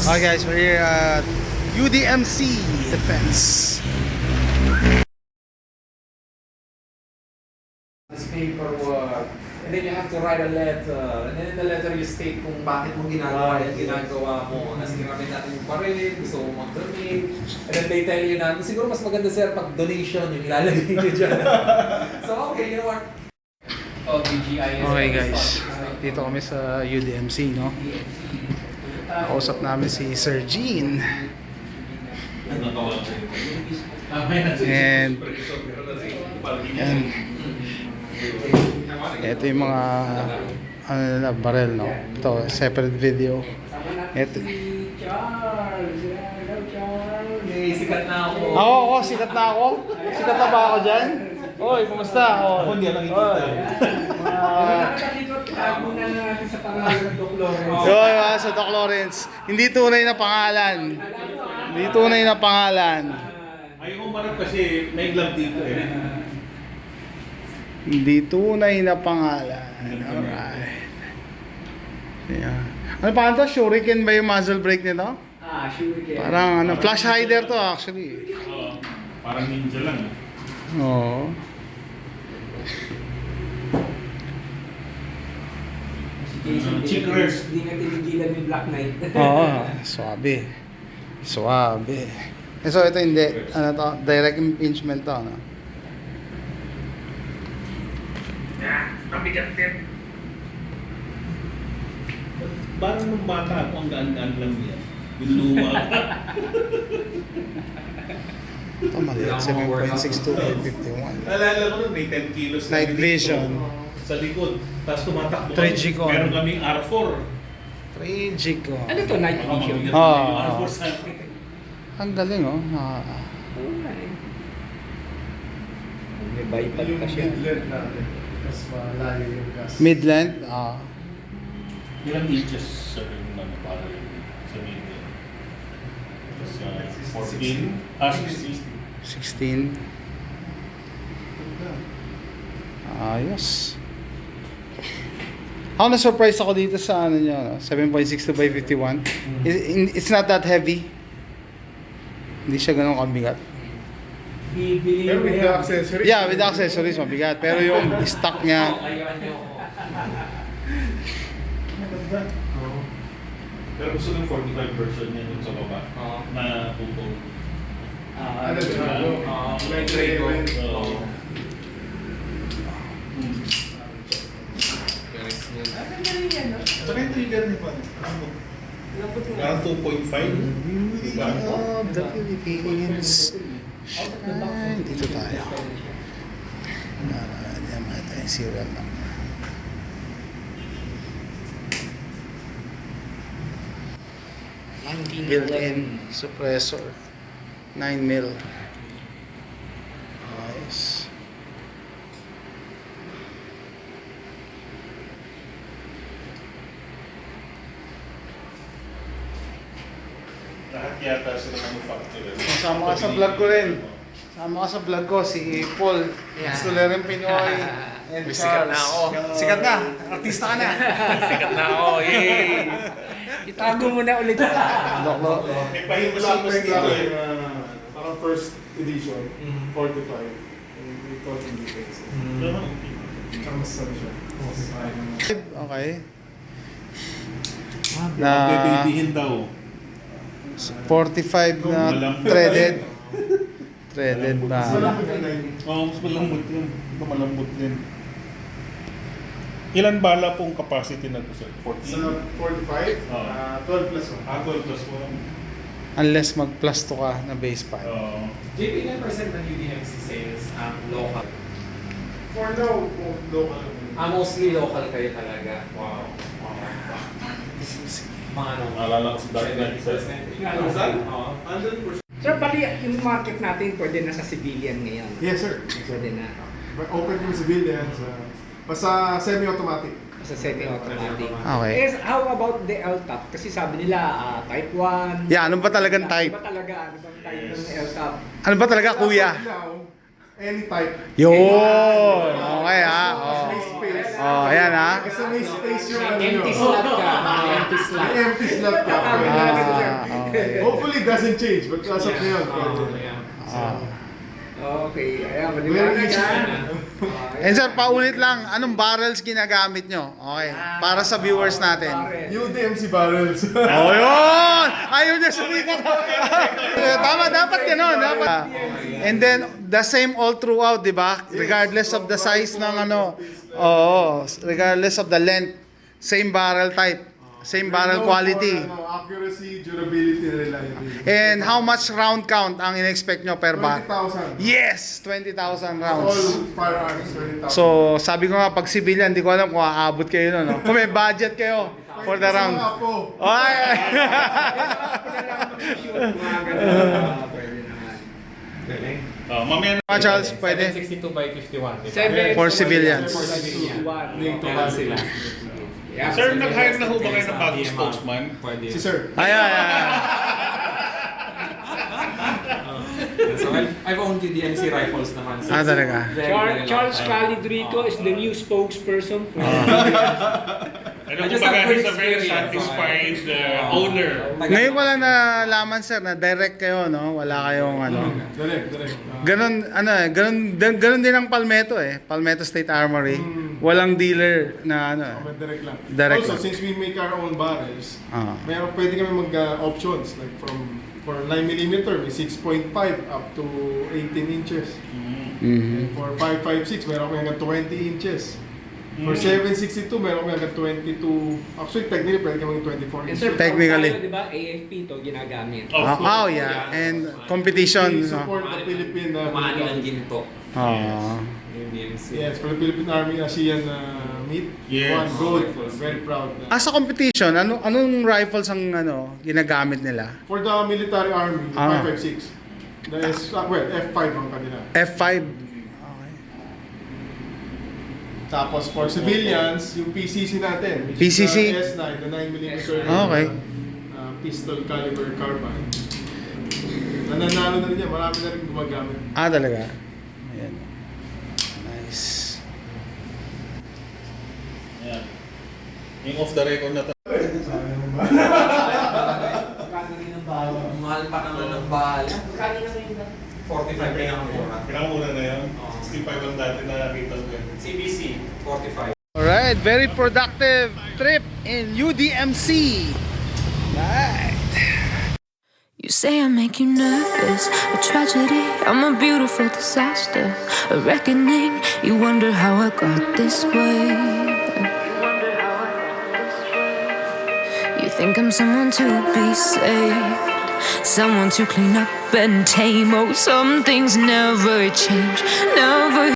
Hi guys, we're here at UDMC Defense. This paperwork, and then you have to write a letter, and then in the letter you state kung bakit mo ginagawa yung ginagawa mo. Nas ginamit natin yung parade, gusto mo mag-donate, and then they tell you na, siguro mas maganda sir pag donation yung ilalagay nyo dyan. So okay, you know what? Okay guys, dito kami sa UDMC, no? Nakausap namin si Sir Gene. And ito yung mga ano na barrel, no? Ito, separate video. Ito. May sikat na ako. Ako, sikat na ako. Sikat na ba ako dyan? Oy, kumusta? Ako hindi lang nakikita. Muna natin sa pangalan ng Doc Lawrence. Oy, sa Doc Lawrence. Hindi tunay na pangalan. Hindi tunay na pangalan. Ayaw umarap kasi may glove dito eh. Hindi tunay na pangalan. Alright. Yeah. Ano pa ito? Shuriken ba yung muzzle brake nito? Shuriken. Parang ano, flash hider to actually. Parang ninja lang. Oo. Checkers. Hindi nga tinigilan yung Black Knight. Oo, suabe. Suabe. So ito hindi, ano to, direct impingement to, no? Mabigat din. Parang nung bata ako, ang gaan-gaan lang niya. Yung luma. Ito maliit, 7.62 by 51. Naalala ko nun, may 10 kilos na Night vision. sa likod. Tapos tumatakbo 3G ko. Meron kaming R4. 3G ko. Ano to, night vision? R4 sa Ang galing, oh. May bypass pa siya. Mid-length? Ah. ilang inches sa ano, para sa media. Tapos 14. 16. 16. Ayos. Ako na-surprise ako dito sa ano niya, no? 7.62 by 51. It's not that heavy. Hindi siya ganun kabigat. Pero with the accessories. Yeah, with the accessories mabigat. Pero yung stock niya, Pero gusto ng 45 version niya dun sa baba. Na pupong. may grade one. Tsaka yung trigger niya pa. Parang 2.5. Diba? of the Philippines. Shine. Dito tayo. Diyan makita yung serial number. Built-in suppressor. 9 mil. Nice. Lahat yata sila manufacturer. Sama ka sa vlog ko rin. Sama ka sa vlog ko, si Paul. Yeah. Stulerin Pinoy. And Sikat na ako. Sikat na. Artista ka na. Sikat na ako, yay! Itago mo na ulit. Doklo. May pahimulas dito eh. Parang first edition, 45. We call it defense. Tsaka mas ano siya. Okay. Na babyhin daw. 45 na threaded. Threaded ba? Oo, mas malambot yun. Ito malambot din. Ilan bala pong capacity na ito, sir? 14? Sa 45, 12 plus 1. 12 plus 1. Unless mag-plus to ka na base pipe. JP, ilan percent ng UDMC sales ang local? For now, local. Mostly local kayo talaga. Wow. Mga ano? Naalala ko sa dati na isa. 70%. Oo. 100%. Sir, pati yung market natin pwede na sa civilian ngayon. Yes, sir. Pwede na. But open yung civilians. Basta semi-automatic. Sa semi-automatic. Okay. Yes, how about the LTAP? Kasi sabi nila, type 1. Yeah, ano ba talagang type? Ano ba talaga? Ano bang type ng LTAP? Ano ba talaga, kuya? As of now, any type. Yun! Okay ha. As long as Oh. may space. Oh, ayan ha. Basta may space yung ano Empty nyo. slot ka. empty slot. May empty slot ka. Okay. Hopefully it doesn't change, but as of ngayon, Okay, ayan, Very maliwanag easy. yan. And sir, paulit lang, anong barrels ginagamit nyo? Okay, para sa viewers natin. UDMC barrels. Oh, yun! Ayaw niya sabihin. Tama, dapat gano'n. Dapat. And then, the same all throughout, di ba? Regardless of the size ng ano. Oo, regardless of the length. Same barrel type. Same barrel quality. Accuracy, durability, reliability. And how much round count ang in-expect nyo per bar? 20,000. Yes! 20,000 All rounds. firearms, 20,000. So, sabi ko nga, pag civilian, di ko alam kung aabot kayo nun. No? Kung may budget kayo for the round. Mga po. Ay! Pwede naman. Mamaya na. Charles, pwede? 62 by 51. For civilians. Meron sila. Yeah. Sir, nag-hire na ho ba kayo ng bagong spokesman? Pwede. Si Sir. Ay. So I've owned UDMC rifles naman. since Talaga? very, very long Charles time. Calidrico is the new spokesperson for Ano I po just ba have good he's a very experience, satisfied so, owner. Ngayon ko lang nalaman, sir, na direct kayo, no? Wala kayong ano. Direct. Ganun din ang Palmetto eh. Palmetto State Armory. Walang dealer na ano. Direct lang. Direct Also, lang. since we make our own barrels, Ah. pwede kami mag-options. Like for 9mm, may 6.5 up to 18 inches. Mhm. And for 5.56, meron kami hanggang 20 inches. For 7.62, meron kami hanggang 22. Actually, technically, pwede kami 24 And inches. sir, Technically. tayo, di ba, AFP to ginagamit. Oh, yeah. And competition. We No? support the Philippine Kumani ng ginto. UDMC. Yes, for the Philippine Army ASEAN meet. Yes. One gold. Very proud. Sa competition, anong rifles ang ginagamit nila? For the military army, 5.56. F5 ang kanila. F5. Tapos for civilians, yung PCC natin. which PCC? is the S9, the 9mm Okay. pistol caliber carbine. Nananalo na rin yan. Marami na rin gumagamit. Talaga? Ayan. Nice. Yan. Yung off the record na to. Mahal pa naman ng bahal. 45 rin ang mura. Pinakamuna na yun. 65 ang dati na nakita ko. CBC, 45. Alright, very productive trip in UDMC. Right. You say I make you nervous, a tragedy, I'm a beautiful disaster, a reckoning. You wonder how I got this way. You think I'm someone to be saved, someone to clean up and tame. Oh, some things never change, never